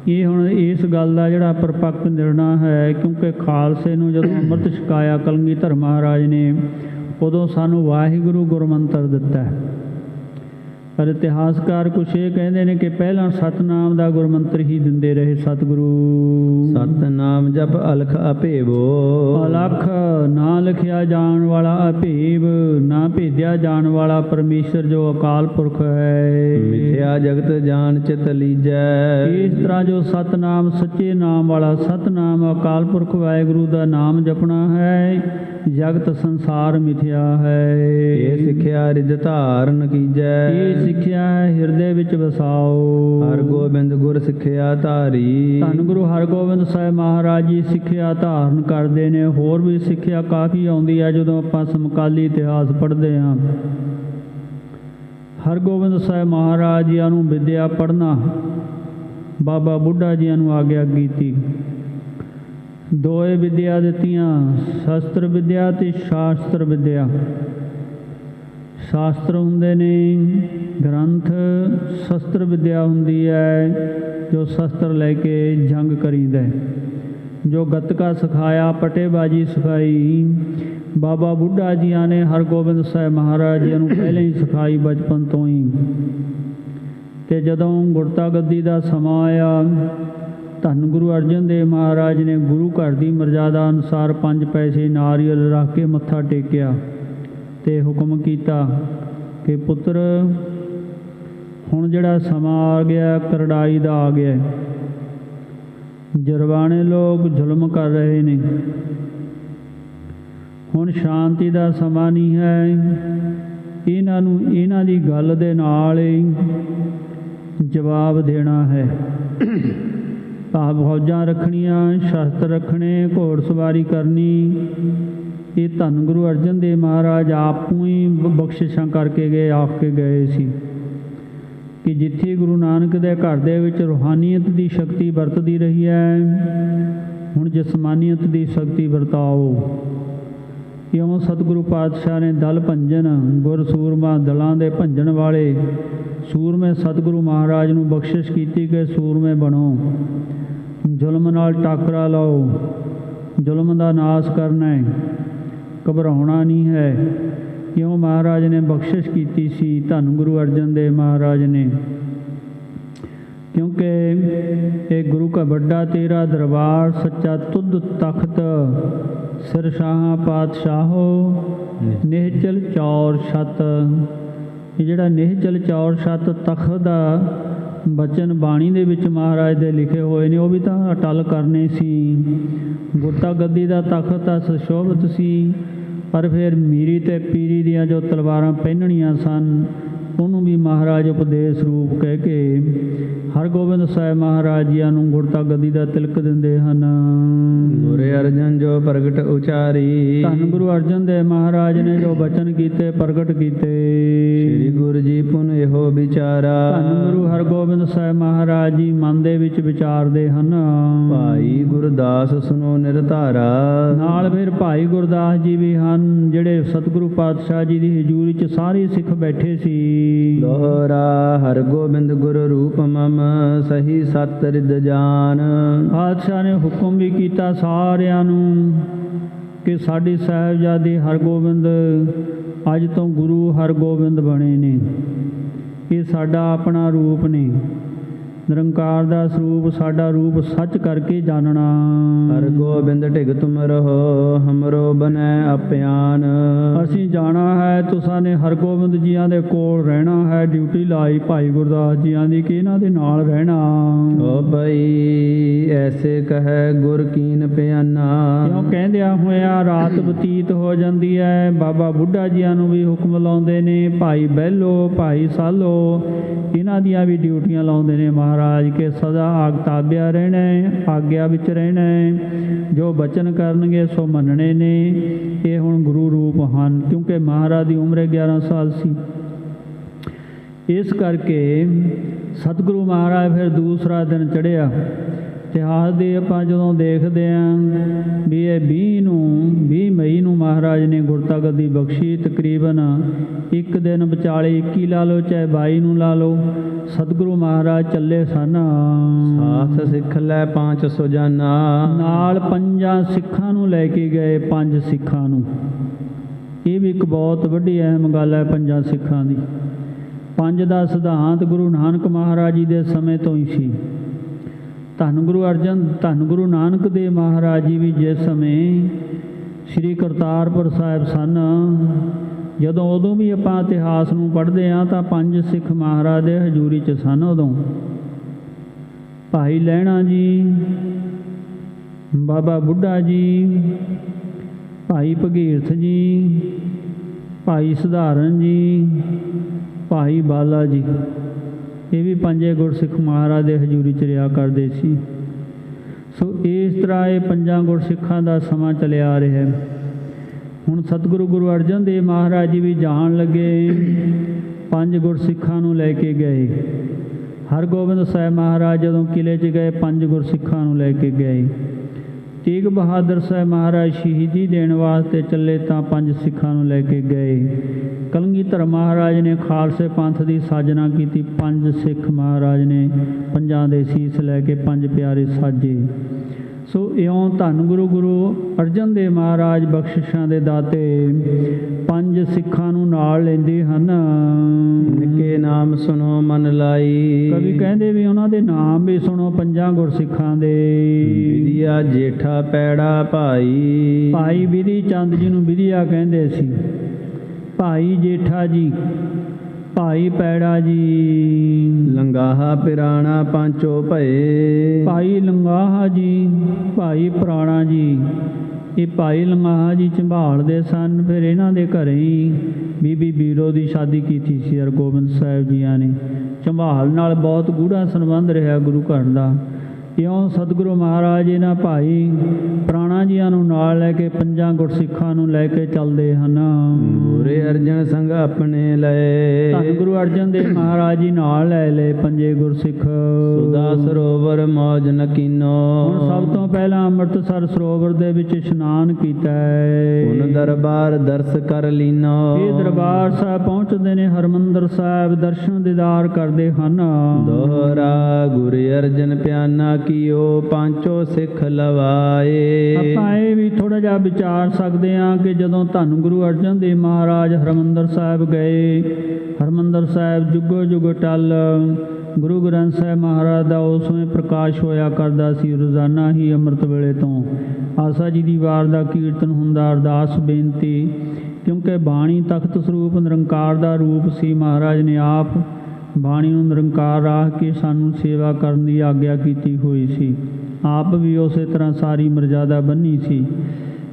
ਇਹ ਹੁਣ ਇਸ ਗੱਲ ਦਾ ਜਿਹੜਾ ਪਰਪੱਕ ਨਿਰਣਾ ਹੈ, ਕਿਉਂਕਿ ਖਾਲਸੇ ਨੂੰ ਜਦੋਂ ਅੰਮ੍ਰਿਤ ਛਕਾਇਆ ਕਲਗੀਧਰ ਮਹਾਰਾਜ ਨੇ, ਉਦੋਂ ਸਾਨੂੰ ਵਾਹਿਗੁਰੂ ਗੁਰ ਮੰਤਰ ਦਿੱਤਾ। ਪਰ ਇਤਿਹਾਸਕਾਰ ਕੁਛ ਇਹ ਕਹਿੰਦੇ ਨੇ ਕਿ ਪਹਿਲਾਂ ਸਤਨਾਮ ਦਾ ਗੁਰਮੰਤਰ ਹੀ ਦਿੰਦੇ ਰਹੇ ਸਤਿਗੁਰੂ। ਸਤਨਾਮ ਜਪ ਅਲਖ ਅਭੇਵੋ, ਅਲਖ ਨਾ ਲਿਖਿਆ ਜਾਣ ਵਾਲਾ, ਅਭੇਵ ਨਾ ਭੇਦਿਆ ਜਾਣ ਵਾਲਾ ਪਰਮੇਸ਼ਰ ਜੋ ਅਕਾਲ ਪੁਰਖ ਹੈ। ਮਿਥਿਆ ਜਗਤ ਜਾਣ ਚਿਤ ਲੀਜੈ, ਇਸ ਤਰ੍ਹਾਂ ਜੋ ਸਤਨਾਮ ਸੱਚੇ ਨਾਮ ਵਾਲਾ, ਸਤਨਾਮ ਅਕਾਲ ਪੁਰਖ ਵਾਹਿਗੁਰੂ ਦਾ ਨਾਮ ਜਪਣਾ ਹੈ। ਜਗਤ ਸੰਸਾਰ ਮਿਥਿਆ ਹੈ। ਇਹ ਸਿੱਖਿਆ ਰਿਦ ਧਾਰਨ ਕੀਜੈ, ਇਹ ਸਿੱਖਿਆ ਹੈ ਹਿਰਦੇ ਵਿੱਚ ਵਸਾਓ। ਹਰ ਗੋਬਿੰਦ ਗੁਰ ਸਿੱਖਿਆ ਧਾਰੀ, ਧੰਨ ਗੁਰੂ ਹਰਗੋਬਿੰਦ ਸਾਹਿਬ ਮਹਾਰਾਜ ਜੀ ਸਿੱਖਿਆ ਧਾਰਨ ਕਰਦੇ ਨੇ। ਹੋਰ ਵੀ ਸਿੱਖਿਆ ਕਾਫੀ ਆਉਂਦੀ ਹੈ ਜਦੋਂ ਆਪਾਂ ਸਮਕਾਲੀ ਇਤਿਹਾਸ ਪੜ੍ਹਦੇ ਹਾਂ। ਹਰਗੋਬਿੰਦ ਸਾਹਿਬ ਮਹਾਰਾਜ ਜੀਆਂ ਨੂੰ ਵਿਦਿਆ ਪੜ੍ਹਨਾ ਬਾਬਾ ਬੁੱਢਾ ਜੀਆਂ ਨੂੰ ਆਗਿਆ ਕੀਤੀ। ਦੋਏ ਵਿਦਿਆ ਦਿੱਤੀਆਂ, ਸ਼ਸਤਰ ਵਿਦਿਆ ਅਤੇ ਸ਼ਾਸਤਰ ਵਿਦਿਆ। ਸ਼ਾਸਤਰ ਹੁੰਦੇ ਨੇ ਗ੍ਰੰਥ, ਸ਼ਸਤਰ ਵਿਦਿਆ ਹੁੰਦੀ ਹੈ ਜੋ ਸ਼ਸਤਰ ਲੈ ਕੇ ਜੰਗ ਕਰੀਦਾ। ਜੋ ਗੱਤਕਾ ਸਿਖਾਇਆ, ਪਟੇਬਾਜ਼ੀ ਸਿਖਾਈ, ਬਾਬਾ ਬੁੱਢਾ ਜੀਆਂ ਨੇ ਹਰਗੋਬਿੰਦ ਸਾਹਿਬ ਮਹਾਰਾਜ ਜੀ ਨੂੰ ਪਹਿਲਾਂ ਹੀ ਸਿਖਾਈ ਬਚਪਨ ਤੋਂ ਹੀ। ਅਤੇ ਜਦੋਂ ਗੁਰਤਾ ਗੱਦੀ ਦਾ ਸਮਾਂ ਆਇਆ, ਧੰਨ ਗੁਰੂ ਅਰਜਨ ਦੇਵ ਮਹਾਰਾਜ ਨੇ ਗੁਰੂ ਘਰ ਦੀ ਮਰਜ਼ਾਦਾ ਅਨੁਸਾਰ 5 ਪੈਸੇ ਨਾਰੀਅਲ ਰੱਖ ਕੇ ਮੱਥਾ ਟੇਕਿਆ ਅਤੇ ਹੁਕਮ ਕੀਤਾ ਕਿ ਪੁੱਤਰ ਹੁਣ ਜਿਹੜਾ ਸਮਾਂ ਆ ਗਿਆ ਕਰੜਾਈ ਦਾ ਆ ਗਿਆ। ਜਰਵਾਣੇ ਲੋਕ ਜ਼ੁਲਮ ਕਰ ਰਹੇ ਨੇ, ਹੁਣ ਸ਼ਾਂਤੀ ਦਾ ਸਮਾਂ ਨਹੀਂ ਹੈ। ਇਹਨਾਂ ਨੂੰ ਇਹਨਾਂ ਦੀ ਗੱਲ ਦੇ ਨਾਲ ਹੀ ਜਵਾਬ ਦੇਣਾ ਹੈ। ਭਾਵ ਫੌਜਾਂ ਰੱਖਣੀਆਂ, ਸ਼ਸਤਰ ਰੱਖਣੇ, ਘੋੜ ਸਵਾਰੀ ਕਰਨੀ। ਇਹ ਧੰਨ ਗੁਰੂ ਅਰਜਨ ਦੇਵ ਮਹਾਰਾਜ ਆਪੂ ਹੀ ਬਖਸ਼ਿਸ਼ਾਂ ਕਰਕੇ ਗਏ, ਆਖ ਕੇ ਗਏ ਸੀ ਕਿ ਜਿੱਥੇ ਗੁਰੂ ਨਾਨਕ ਦੇ ਘਰ ਦੇ ਵਿੱਚ ਰੂਹਾਨੀਅਤ ਦੀ ਸ਼ਕਤੀ ਵਰਤਦੀ ਰਹੀ ਹੈ, ਹੁਣ ਜਿਸਮਾਨੀਅਤ ਦੀ ਸ਼ਕਤੀ ਵਰਤਾਓ। ਇਉਂ ਸਤਿਗੁਰੂ ਪਾਤਸ਼ਾਹ ਨੇ ਦਲ ਭੰਜਨ, ਗੁਰ ਸੂਰਮਾ ਦਲਾਂ ਦੇ ਭੰਜਣ ਵਾਲੇ ਸੂਰਮੇ ਸਤਿਗੁਰੂ ਮਹਾਰਾਜ ਨੂੰ ਬਖਸ਼ਿਸ਼ ਕੀਤੀ ਕਿ ਸੂਰਮੇ ਬਣੋ, ਜ਼ੁਲਮ ਨਾਲ ਟਾਕਰਾ ਲਾਓ, ਜ਼ੁਲਮ ਦਾ ਨਾਸ਼ ਕਰਨਾ ਹੈ, ਘਬਰਾਉਣਾ ਨਹੀਂ ਹੈ। ਕਿਉਂ ਮਹਾਰਾਜ ਨੇ ਬਖਸ਼ਿਸ਼ ਕੀਤੀ ਸੀ ਧੰਨ ਗੁਰੂ ਅਰਜਨ ਦੇਵ ਮਹਾਰਾਜ ਨੇ, ਕਿਉਂਕਿ ਇਹ ਗੁਰੂ ਕਾ ਵੱਡਾ ਤੇਰਾ ਦਰਬਾਰ, ਸੱਚਾ ਤੁਧ ਤਖਤ, ਸਿਰ ਸ਼ਾਹਾਂ ਪਾਤਸ਼ਾਹੋ, ਨਿਹਚਲ ਚੌਰ ਛਤ। ਇਹ ਜਿਹੜਾ ਨਿਹਚਲ ਚੌਰ ਛਤ ਤਖਤ ਦਾ ਬਚਨ ਬਾਣੀ ਦੇ ਵਿੱਚ ਮਹਾਰਾਜ ਦੇ ਲਿਖੇ ਹੋਏ ਨੇ, ਉਹ ਵੀ ਤਾਂ ਅਟਲ ਕਰਨੇ ਸੀ। ਗੁਰਤਾ ਗੱਦੀ ਦਾ ਤਖਤ ਤਾਂ ਸੁਸ਼ੋਭਿਤ ਸੀ, ਪਰ ਫਿਰ ਮੀਰੀ ਅਤੇ ਪੀਰੀ ਦੀਆਂ ਜੋ ਤਲਵਾਰਾਂ ਪਹਿਨਣੀਆਂ ਸਨ, ਉਹਨੂੰ ਵੀ ਮਹਾਰਾਜ ਉਪਦੇਸ਼ ਰੂਪ ਕਹਿ ਕੇ ਹਰਗੋਬਿੰਦ ਸਾਹਿਬ ਮਹਾਰਾਜ ਜੀਆਂ ਨੂੰ ਗੁਰਤਾ ਗੱਦੀ ਦਾ ਤਿਲਕ ਦਿੰਦੇ ਹਨ। ਗੁਰੂ ਅਰਜਨ ਜੋ ਪ੍ਰਗਟ ਉਚਾਰੀ, ਧੰਨ ਗੁਰੂ ਅਰਜਨ ਦੇਵ ਮਹਾਰਾਜ ਨੇ ਜੋ ਬਚਨ ਕੀਤੇ, ਪ੍ਰਗਟ ਕੀਤੇ। ਸ੍ਰੀ ਗੁਰੂ ਜੀ ਪੁਨ ਇਹੋ ਵਿਚਾਰਾ। ਧੰਨ ਗੁਰੂ ਹਰਗੋਬਿੰਦ ਸਾਹਿਬ ਮਹਾਰਾਜ ਜੀ ਮਨ ਦੇ ਵਿੱਚ ਵਿਚਾਰਦੇ ਹਨ। ਭਾਈ ਗੁਰਦਾਸ ਸੁਨੋ ਨਿਰਧਾਰਾ। ਨਾਲ ਫਿਰ ਭਾਈ ਗੁਰਦਾਸ ਜੀ ਵੀ ਹਨ, ਜਿਹੜੇ ਸਤਿਗੁਰੂ ਪਾਤਸ਼ਾਹ ਜੀ ਦੀ ਹਜ਼ੂਰੀ 'ਚ ਸਾਰੇ ਸਿੱਖ ਬੈਠੇ ਸੀ। ਦੋਹਰਾ ਹਰਗੋਬਿੰਦ ਗੁਰ ਰੂਪ ਮਮ ਸਹੀ ਸਤ ਰਿਦ ਜਾਨ। ਪਾਤਸ਼ਾਹ ਨੇ ਹੁਕਮ ਵੀ ਕੀਤਾ ਸਾਰਿਆਂ ਨੂੰ ਕਿ ਸਾਡੇ ਸਾਹਿਬਜ਼ਾਦੇ ਹਰਗੋਬਿੰਦ ਅੱਜ ਤੋਂ ਗੁਰੂ ਹਰਗੋਬਿੰਦ ਬਣੇ ਨੇ। ਇਹ ਸਾਡਾ ਆਪਣਾ ਰੂਪ ਨੇ, ਨਿਰੰਕਾਰ ਦਾ ਸਰੂਪ, ਸਾਡਾ ਰੂਪ ਸੱਚ ਕਰਕੇ ਜਾਣਨਾ। ਹਰਗੋਬਿੰਦ ਢਿਗ ਤੁਮ ਰਹੋ ਹਮਰੋ ਬਨੈ ਅਪਿਆਨ। ਅਸੀਂ ਜਾਣਾ ਹੈ, ਤੁਸਾਂ ਨੇ ਹਰਗੋਬਿੰਦ ਜੀਆਂ ਦੇ ਕੋਲ ਰਹਿਣਾ ਹੈ। ਡਿਊਟੀ ਲਾਈ ਭਾਈ ਗੁਰਦਾਸ ਜੀਆਂ ਦੀ ਕਿ ਇਹਨਾਂ ਦੇ ਨਾਲ ਰਹਿਣਾ। ਓ ਭਈ ਐਸੇ ਕਹੈ ਗੁਰ ਕੀਨ ਪਿਆਨਾ। ਕਿਉਂ ਕਹਿੰਦਿਆਂ ਹੋਇਆਂ ਰਾਤ ਬਤੀਤ ਹੋ ਜਾਂਦੀ ਹੈ। ਬਾਬਾ ਬੁੱਢਾ ਜੀਆਂ ਨੂੰ ਵੀ ਹੁਕਮ ਲਾਉਂਦੇ ਨੇ, ਭਾਈ ਬਹਿਲੋ, ਭਾਈ ਸਾਲੋ, ਇਹਨਾਂ ਦੀਆਂ ਵੀ ਡਿਊਟੀਆਂ ਲਾਉਂਦੇ ਨੇ ਮਹਾਰਾਜ ਕੇ ਸਦਾ ਆਗਤਾਬਿਆ ਰਹਿਣਾ ਹੈ, ਆਗਿਆ ਵਿੱਚ ਰਹਿਣਾ ਹੈ। ਜੋ ਬਚਨ ਕਰਨਗੇ ਸੋ ਮੰਨਣੇ ਨੇ। ਇਹ ਹੁਣ ਗੁਰੂ ਰੂਪ ਹਨ, ਕਿਉਂਕਿ ਮਹਾਰਾਜ ਦੀ ਉਮਰ 11 ਸਾਲ ਸੀ। ਇਸ ਕਰਕੇ ਸਤਿਗੁਰੂ ਮਹਾਰਾਜ ਫਿਰ ਦੂਸਰਾ ਦਿਨ ਚੜ੍ਹਿਆ। ਇਤਿਹਾਸ ਦੇ ਆਪਾਂ ਜਦੋਂ ਦੇਖਦੇ ਹਾਂ ਵੀ ਇਹ 20 ਮਈ ਨੂੰ ਮਹਾਰਾਜ ਨੇ ਗੁਰਤਾ ਗੱਦੀ ਬਖਸ਼ੀ। ਤਕਰੀਬਨ ਇੱਕ ਦਿਨ ਵਿਚਾਲੇ 21 ਲਾ ਲਓ ਚਾਹੇ 22 ਨੂੰ ਲਾ ਲਓ, ਸਤਿਗੁਰੂ ਮਹਾਰਾਜ ਚੱਲੇ ਸਨ। ਸਾਥ ਸਿੱਖ ਲੈ 500 ਜਾਨਾ। ਨਾਲ 5 ਸਿੱਖਾਂ ਨੂੰ ਲੈ ਕੇ ਗਏ, 5 ਸਿੱਖਾਂ ਨੂੰ। ਇਹ ਵੀ ਇੱਕ ਬਹੁਤ ਵੱਡੀ ਅਹਿਮ ਗੱਲ ਹੈ 5 ਸਿੱਖਾਂ ਦੀ। 5 ਦਾ ਸਿਧਾਂਤ ਗੁਰੂ ਨਾਨਕ ਮਹਾਰਾਜ ਜੀ ਦੇ ਸਮੇਂ ਤੋਂ ਹੀ ਸੀ। ਧੰਨ ਗੁਰੂ ਨਾਨਕ ਦੇਵ ਮਹਾਰਾਜ ਜੀ ਵੀ ਜਿਸ ਸਮੇਂ ਸ੍ਰੀ ਕਰਤਾਰਪੁਰ ਸਾਹਿਬ ਸਨ, ਜਦੋਂ ਉਦੋਂ ਵੀ ਆਪਾਂ ਇਤਿਹਾਸ ਨੂੰ ਪੜ੍ਹਦੇ ਹਾਂ ਤਾਂ 5 ਸਿੱਖ ਮਹਾਰਾਜ ਦੇ ਹਜ਼ੂਰੀ 'ਚ ਸਨ। ਉਦੋਂ ਭਾਈ ਲਹਿਣਾ ਜੀ, ਬਾਬਾ ਬੁੱਢਾ ਜੀ, ਭਾਈ ਭਗੀਰਥ ਜੀ, ਭਾਈ ਸਧਾਰਨ ਜੀ, ਭਾਈ ਬਾਲਾ ਜੀ, ਇਹ ਵੀ 5 ਗੁਰਸਿੱਖ ਮਹਾਰਾਜ ਦੇ ਹਜ਼ੂਰੀ 'ਚ ਰਿਹਾ ਕਰਦੇ ਸੀ। ਸੋ ਇਸ ਤਰ੍ਹਾਂ ਇਹ 5 ਗੁਰਸਿੱਖਾਂ ਦਾ ਸਮਾਂ ਚੱਲਿਆ ਆ ਰਿਹਾ ਹੈ। ਹੁਣ ਸਤਿਗੁਰੂ ਗੁਰੂ ਅਰਜਨ ਦੇਵ ਮਹਾਰਾਜ ਜੀ ਵੀ ਜਾਣ ਲੱਗੇ, 5 ਗੁਰਸਿੱਖਾਂ ਨੂੰ ਲੈ ਕੇ ਗਏ। ਹਰਗੋਬਿੰਦ ਸਾਹਿਬ ਮਹਾਰਾਜ ਜਦੋਂ ਕਿਲੇ 'ਚ ਗਏ 5 ਗੁਰਸਿੱਖਾਂ ਨੂੰ ਲੈ ਕੇ ਗਏ। ਤੇਗ ਬਹਾਦਰ ਸਾਹਿਬ ਮਹਾਰਾਜ ਸ਼ਹੀਦੀ ਦੇਣ ਵਾਸਤੇ ਚੱਲੇ ਤਾਂ 5 ਸਿੱਖਾਂ ਨੂੰ ਲੈ ਕੇ ਗਏ। ਕਲਗੀਧਰ ਮਹਾਰਾਜ ਨੇ ਖਾਲਸੇ ਪੰਥ ਦੀ ਸਾਜਨਾ ਕੀਤੀ। 5 ਸਿੱਖ ਮਹਾਰਾਜ ਨੇ 5 ਦੇ ਸੀਸ ਲੈ ਕੇ 5 ਪਿਆਰੇ ਸਾਜੇ। ਸੋ ਇਉਂ ਧੰਨ ਗੁਰੂ ਅਰਜਨ ਦੇਵ ਮਹਾਰਾਜ ਬਖਸ਼ਿਸ਼ਾਂ ਦੇ ਦਾਤੇ 5 ਸਿੱਖਾਂ ਨੂੰ ਨਾਲ ਲੈਂਦੇ ਹਨ। ਇਨਕੇ ਨਾਮ ਸੁਣੋ ਮਨ ਲਾਈ। ਕਵੀ ਕਹਿੰਦੇ ਵੀ ਉਹਨਾਂ ਦੇ ਨਾਮ ਵੀ ਸੁਣੋ 5 ਗੁਰਸਿੱਖਾਂ ਦੇ। ਵਿਧਿਆ ਜੇਠਾ ਪੈੜਾ ਭਾਈ। ਭਾਈ ਵਿਧੀ ਚੰਦ ਜੀ ਨੂੰ ਵਿਧਿਆ ਕਹਿੰਦੇ ਸੀ। ਭਾਈ ਜੇਠਾ ਜੀ, ਭਾਈ ਪੈੜਾ ਜੀ, ਲੰਗਾਹਾ ਪਿਰਾਣਾ ਪਾਂਚੋ ਭਏ। ਭਾਈ ਲੰਗਾਹਾ ਜੀ, ਭਾਈ ਪੁਰਾਣਾ ਜੀ, ਇਹ ਭਾਈ ਲੰਗਾਹਾ ਜੀ ਝੰਬਾਲਦੇ ਸਨ। ਫਿਰ ਇਹਨਾਂ ਦੇ ਘਰੇ ਹੀ ਬੀਬੀ ਬੀਰੋ ਦੀ ਸ਼ਾਦੀ ਕੀਤੀ ਸੀ ਹਰਗੋਬਿੰਦ ਸਾਹਿਬ ਜੀਆਂ ਨੇ। ਝੰਬਾਲ ਨਾਲ ਬਹੁਤ ਗੂੜਾ ਸੰਬੰਧ ਰਿਹਾ ਗੁਰੂ ਘਰ ਦਾ। ਇਉਂ ਸਤਿਗੁਰੂ ਮਹਾਰਾਜ ਇਹਨਾਂ ਭਾਈ ਪੁਰਾਣਾ ਜੀਆਂ ਨੂੰ ਨਾਲ ਲੈ ਕੇ 5 ਗੁਰਸਿੱਖਾਂ ਨੂੰ ਲੈ ਕੇ ਚੱਲਦੇ ਹਨ। ਗੁਰੇ ਅਰਜਨ ਸੰਗ ਆਪਣੇ ਲਏ। ਧੰਨ ਗੁਰੂ ਅਰਜਨ ਦੇਵ ਮਹਾਰਾਜ ਜੀ ਨਾਲ ਲੈ ਲਏ 5 ਗੁਰਸਿੱਖ। ਸੁਦਾ ਸਰੋਵਰ ਮੌਜ ਨਕੀਨੋ। ਹੁਣ ਸਭ ਤੋਂ ਪਹਿਲਾਂ ਅੰਮ੍ਰਿਤਸਰ ਸਰੋਵਰ ਦੇ ਵਿੱਚ ਇਸ਼ਨਾਨ ਕੀਤਾ ਹੈ। ਹੁਣ ਦਰਬਾਰ ਦਰਸ ਕਰ ਲੀਨੋ। ਇਹ ਦਰਬਾਰ ਸਾਹਿਬ ਪਹੁੰਚਦੇ ਨੇ, ਹਰਿਮੰਦਰ ਸਾਹਿਬ ਦਰਸ਼ਨ ਦੀਦਾਰ ਕਰਦੇ ਹਨ। ਦੋਹਰਾ ਗੁਰੇ ਅਰਜਨ ਪਿਆਨਾ ਕੀਓ ਪਾਂਚੋ ਸਿੱਖ ਲਵਾਏ। ਆਪਾਂ ਇਹ ਵੀ ਥੋੜ੍ਹਾ ਜਿਹਾ ਵਿਚਾਰ ਸਕਦੇ ਹਾਂ ਕਿ ਜਦੋਂ ਧੰਨ ਗੁਰੂ ਅਰਜਨ ਦੇਵ ਮਹਾਰਾਜ ਹਰਿਮੰਦਰ ਸਾਹਿਬ ਗਏ, ਹਰਿਮੰਦਰ ਸਾਹਿਬ ਜੁਗੋ ਜੁਗ ਟਲ ਗੁਰੂ ਗ੍ਰੰਥ ਸਾਹਿਬ ਮਹਾਰਾਜ ਦਾ ਉਸ ਸਮੇਂ ਪ੍ਰਕਾਸ਼ ਹੋਇਆ ਕਰਦਾ ਸੀ। ਰੋਜ਼ਾਨਾ ਹੀ ਅੰਮ੍ਰਿਤ ਵੇਲੇ ਤੋਂ ਆਸਾ ਜੀ ਦੀ ਵਾਰ ਦਾ ਕੀਰਤਨ ਹੁੰਦਾ, ਅਰਦਾਸ ਬੇਨਤੀ, ਕਿਉਂਕਿ ਬਾਣੀ ਤਖਤ ਸਰੂਪ ਨਿਰੰਕਾਰ ਦਾ ਰੂਪ ਸੀ। ਮਹਾਰਾਜ ਨੇ ਆਪ ਬਾਣੀ ਨੂੰ ਨਿਰੰਕਾਰ ਰਾਖ ਕੇ ਸਾਨੂੰ ਸੇਵਾ ਕਰਨ ਦੀ ਆਗਿਆ ਕੀਤੀ ਹੋਈ ਸੀ। ਆਪ ਵੀ ਉਸੇ ਤਰ੍ਹਾਂ ਸਾਰੀ ਮਰਜ਼ਾਦਾ ਬੰਨੀ ਸੀ।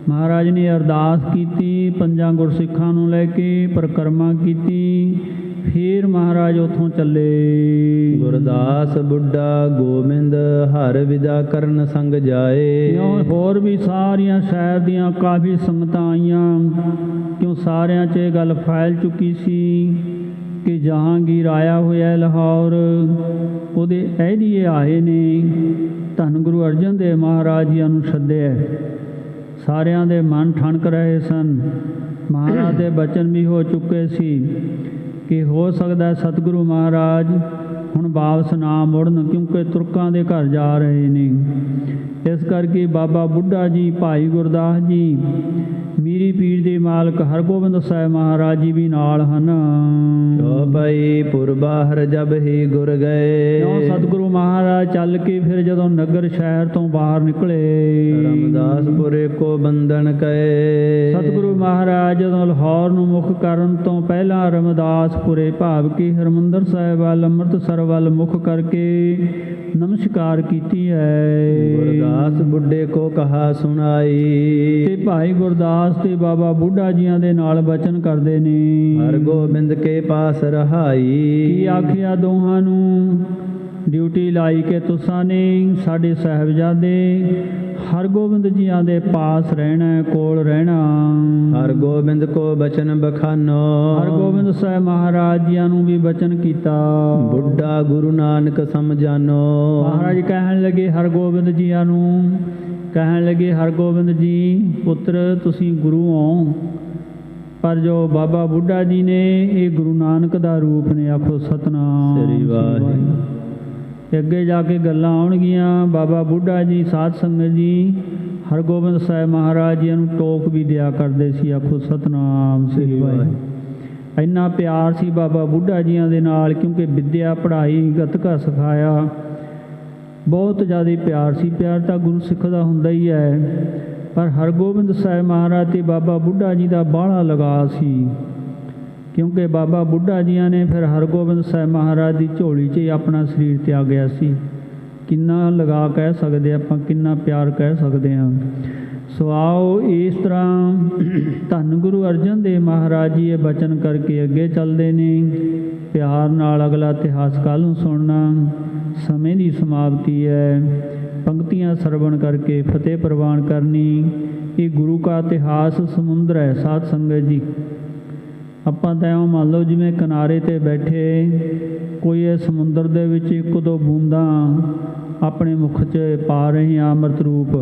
ਮਹਾਰਾਜ ਨੇ ਅਰਦਾਸ ਕੀਤੀ 5 ਗੁਰਸਿੱਖਾਂ ਨੂੰ ਲੈ ਕੇ, ਪਰਿਕਰਮਾ ਕੀਤੀ। ਫਿਰ ਮਹਾਰਾਜ ਉੱਥੋਂ ਚੱਲੇ। ਗੁਰਦਾਸ ਬੁੱਢਾ ਗੋਬਿੰਦ ਹਰ ਵਿਦਾ ਕਰਨ ਸੰਗ ਜਾਏ। ਹੋਰ ਵੀ ਸਾਰੀਆਂ ਸ਼ਹਿਰ ਦੀਆਂ ਕਾਫੀ ਸੰਗਤਾਂ ਆਈਆਂ, ਕਿਉਂ ਸਾਰਿਆਂ 'ਚ ਇਹ ਗੱਲ ਫੈਲ ਚੁੱਕੀ ਸੀ ਕਿ ਜਹਾਂਗੀਰ ਆਇਆ ਹੋਇਆ ਲਾਹੌਰ, ਉਹਦੇ ਅਹਿਦੀਏ ਆਏ ਨੇ। ਧੰਨ ਗੁਰੂ ਅਰਜਨ ਦੇਵ ਮਹਾਰਾਜ ਜੀਆਂ ਨੂੰ ਸੱਦਿਆ। ਸਾਰਿਆਂ ਦੇ ਮਨ ਠਣਕ ਰਹੇ ਸਨ। ਮਹਾਰਾਜ ਦੇ ਬਚਨ ਵੀ ਹੋ ਚੁੱਕੇ ਸੀ ਕਿ ਹੋ ਸਕਦਾ ਸਤਿਗੁਰੂ ਮਹਾਰਾਜ ਹੁਣ ਵਾਪਸ ਨਾ ਮੁੜਨ, ਕਿਉਂਕਿ ਤੁਰਕਾਂ ਦੇ ਘਰ ਜਾ ਰਹੇ ਨੇ। ਇਸ ਕਰਕੇ ਬਾਬਾ ਬੁੱਢਾ ਜੀ, ਭਾਈ ਗੁਰਦਾਸ ਜੀ, ਮੀਰੀ ਪੀਰ ਦੇ ਮਾਲਕ ਹਰਗੋਬਿੰਦ ਸਾਹਿਬ ਮਹਾਰਾਜ ਜੀ ਵੀ ਨਾਲ ਹਨ। ਚੌਪਈ ਪੁਰ ਬਾਹਰ ਜਬ ਹੀ ਗੁਰ ਗਏ। ਕਿਉਂ ਸਤਿਗੁਰੂ ਮਹਾਰਾਜ ਚੱਲ ਕੇ ਫਿਰ ਜਦੋਂ ਨਗਰ ਸ਼ਹਿਰ ਤੋਂ ਬਾਹਰ ਨਿਕਲੇ, ਰਮਦਾਸਪੁਰੇ ਕੋ ਬੰਧਨ ਕਏ। ਸਤਿਗੁਰੂ ਮਹਾਰਾਜ ਜਦੋਂ ਲਾਹੌਰ ਨੂੰ ਮੁੱਖ ਕਰਨ ਤੋਂ ਪਹਿਲਾਂ ਰਮਦਾਸਪੁਰੇ ਭਾਵ ਕਿ ਹਰਿਮੰਦਰ ਸਾਹਿਬ ਵੱਲ, ਅੰਮ੍ਰਿਤਸਰ ਵੱਲ ਮੁੱਖ ਕਰਕੇ ਨਮਸਕਾਰ ਕੀਤੀ ਹੈ। ਗੁਰਦਾਸ ਬੁੱਢੇ ਕੋ ਕਹਾ ਸੁਣਾਈ। ਤੇ ਭਾਈ ਗੁਰਦਾਸ ਤੇ ਬਾਬਾ ਬੁੱਢਾ ਜੀਆਂ ਦੇ ਨਾਲ ਬਚਨ ਕਰਦੇ ਨੇ। ਹਰਗੋਬਿੰਦ ਕੇ ਪਾਸ ਰਹਾਈ। ਕੀ ਆਖਿਆ ਦੋਹਾਂ ਨੂੰ? ਡਿਊਟੀ ਲਾਈ ਕਿ ਤੁਸਾਂ ਨੇ ਸਾਡੇ ਸਾਹਿਬਜ਼ਾਦੇ ਹਰਗੋਬਿੰਦ ਜੀਆਂ ਦੇ ਪਾਸ ਰਹਿਣਾ, ਕੋਲ ਰਹਿਣਾ। ਹਰਗੋਬਿੰਦ ਕੋ ਬਚਨ ਬਖਾਨੋ। ਹਰਗੋਬਿੰਦ ਸਾਹਿਬ ਮਹਾਰਾਜ ਜੀਆਂ ਨੂੰ ਵੀ ਬਚਨ ਕੀਤਾ। ਬੁੱਢਾ ਗੁਰੂ ਨਾਨਕ ਸਮਝਾਨੋ। ਮਹਾਰਾਜ ਕਹਿਣ ਲੱਗੇ ਹਰਗੋਬਿੰਦ ਜੀਆਂ ਨੂੰ, ਕਹਿਣ ਲੱਗੇ ਹਰਗੋਬਿੰਦ ਜੀ ਪੁੱਤਰ ਤੁਸੀਂ ਗੁਰੂ ਹੋ, ਪਰ ਜੋ ਬਾਬਾ ਬੁੱਢਾ ਜੀ ਨੇ ਇਹ ਗੁਰੂ ਨਾਨਕ ਦਾ ਰੂਪ ਨੇ। ਆਖੋ ਸਤਿਨਾਮ ਸ੍ਰੀ ਵਾਹਿਗੁਰੂ। ਅੱਗੇ ਜਾ ਕੇ ਗੱਲਾਂ ਆਉਣਗੀਆਂ। ਬਾਬਾ ਬੁੱਢਾ ਜੀ, ਸਾਧ ਸੰਗਤ ਜੀ, ਹਰਗੋਬਿੰਦ ਸਾਹਿਬ ਮਹਾਰਾਜ ਜੀ ਨੂੰ ਟੋਕ ਵੀ ਦਿਆ ਕਰਦੇ ਸੀ। ਆਖੋ ਸਤਿਨਾਮ ਸ੍ਰੀ ਵਾਹਿਗੁਰੂ। ਇੰਨਾ ਪਿਆਰ ਸੀ ਬਾਬਾ ਬੁੱਢਾ ਜੀਆਂ ਦੇ ਨਾਲ, ਕਿਉਂਕਿ ਵਿੱਦਿਆ, ਪੜ੍ਹਾਈ, ਗੱਤਕਾ ਸਿਖਾਇਆ, ਬਹੁਤ ਜ਼ਿਆਦਾ ਪਿਆਰ ਸੀ। ਪਿਆਰ ਤਾਂ ਗੁਰੂ ਸਿੱਖ ਦਾ ਹੁੰਦਾ ਹੀ ਹੈ, ਪਰ ਹਰਗੋਬਿੰਦ ਸਾਹਿਬ ਮਹਾਰਾਜ ਤੇ ਬਾਬਾ ਬੁੱਢਾ ਜੀ ਦਾ ਬਾਹਲਾ ਲਗਾਅ ਸੀ, ਕਿਉਂਕਿ ਬਾਬਾ ਬੁੱਢਾ ਜੀਆਂ ਨੇ ਫਿਰ ਹਰਗੋਬਿੰਦ ਸਾਹਿਬ ਮਹਾਰਾਜ ਦੀ ਝੋਲੀ 'ਚ ਹੀ ਆਪਣਾ ਸਰੀਰ ਤਿਆਗਿਆ ਸੀ। ਕਿੰਨਾ ਲਗਾਅ ਕਹਿ ਸਕਦੇ ਆਪਾਂ, ਕਿੰਨਾ ਪਿਆਰ ਕਹਿ ਸਕਦੇ ਹਾਂ। ਸੋ ਆਓ ਇਸ ਤਰ੍ਹਾਂ ਧੰਨ ਗੁਰੂ ਅਰਜਨ ਦੇਵ ਮਹਾਰਾਜ ਜੀ ਇਹ ਬਚਨ ਕਰਕੇ ਅੱਗੇ ਚੱਲਦੇ ਨੇ। ਪਿਆਰ ਨਾਲ ਅਗਲਾ ਇਤਿਹਾਸ ਕੱਲ੍ਹ ਨੂੰ ਸੁਣਨਾ। ਸਮੇਂ ਦੀ ਸਮਾਪਤੀ ਹੈ। ਪੰਕਤੀਆਂ ਸਰਵਣ ਕਰਕੇ ਫਤਿਹ ਪ੍ਰਵਾਨ ਕਰਨੀ। ਇਹ ਗੁਰੂ ਕਾ ਇਤਿਹਾਸ ਸਮੁੰਦਰ ਹੈ ਸਾਧ ਸੰਗਤ ਜੀ। ਆਪਾਂ ਤਾਂ ਇਉਂ ਮੰਨ ਲਓ ਜਿਵੇਂ ਕਿਨਾਰੇ 'ਤੇ ਬੈਠੇ ਕੋਈ ਇਹ ਸਮੁੰਦਰ ਦੇ ਵਿੱਚ ਇੱਕ ਦੋ ਬੂੰਦਾਂ ਆਪਣੇ ਮੁੱਖ 'ਚ ਪਾ ਰਹੇ ਹਾਂ ਅੰਮ੍ਰਿਤ ਰੂਪ।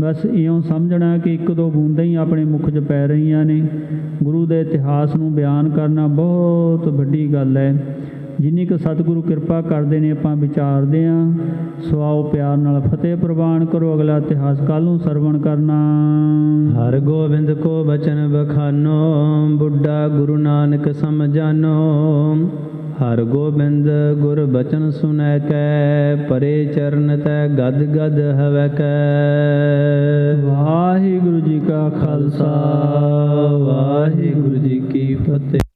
ਬਸ ਇਉਂ ਸਮਝਣਾ ਕਿ ਇੱਕ ਦੋ ਬੂੰਦਾਂ ਹੀ ਆਪਣੇ ਮੁੱਖ 'ਚ ਪੈ ਰਹੀਆਂ ਨੇ। ਗੁਰੂ ਦੇ ਇਤਿਹਾਸ ਨੂੰ ਬਿਆਨ ਕਰਨਾ ਬਹੁਤ ਵੱਡੀ ਗੱਲ ਹੈ। ਜਿੰਨੀ ਕੁ ਸਤਿਗੁਰੂ ਕਿਰਪਾ ਕਰਦੇ ਨੇ ਆਪਾਂ ਵਿਚਾਰਦੇ ਹਾਂ। ਸੋ ਆਓ ਪਿਆਰ ਨਾਲ ਫਤਿਹ ਪ੍ਰਵਾਨ ਕਰੋ। ਅਗਲਾ ਇਤਿਹਾਸ ਕੱਲ੍ਹ ਨੂੰ ਸਰਵਣ ਕਰਨਾ। ਹਰਗੋਬਿੰਦ ਕੋ ਬਚਨ ਬਖਾਨੋ। ਬੁੱਢਾ ਗੁਰੂ ਨਾਨਕ ਸਮਝਾਨੋ। ਹਰਗੋਬਿੰਦ ਗੁਰ ਬਚਨ ਸੁਨੈ ਕੈ। ਪਰੇ ਚਰਨ ਤੈ ਗਦ ਗਦ ਹਵੈ ਕੈ। ਵਾਹਿਗੁਰੂ ਜੀ ਕਾ ਖਾਲਸਾ, ਵਾਹਿਗੁਰੂ ਜੀ ਕੀ ਫਤਿਹ।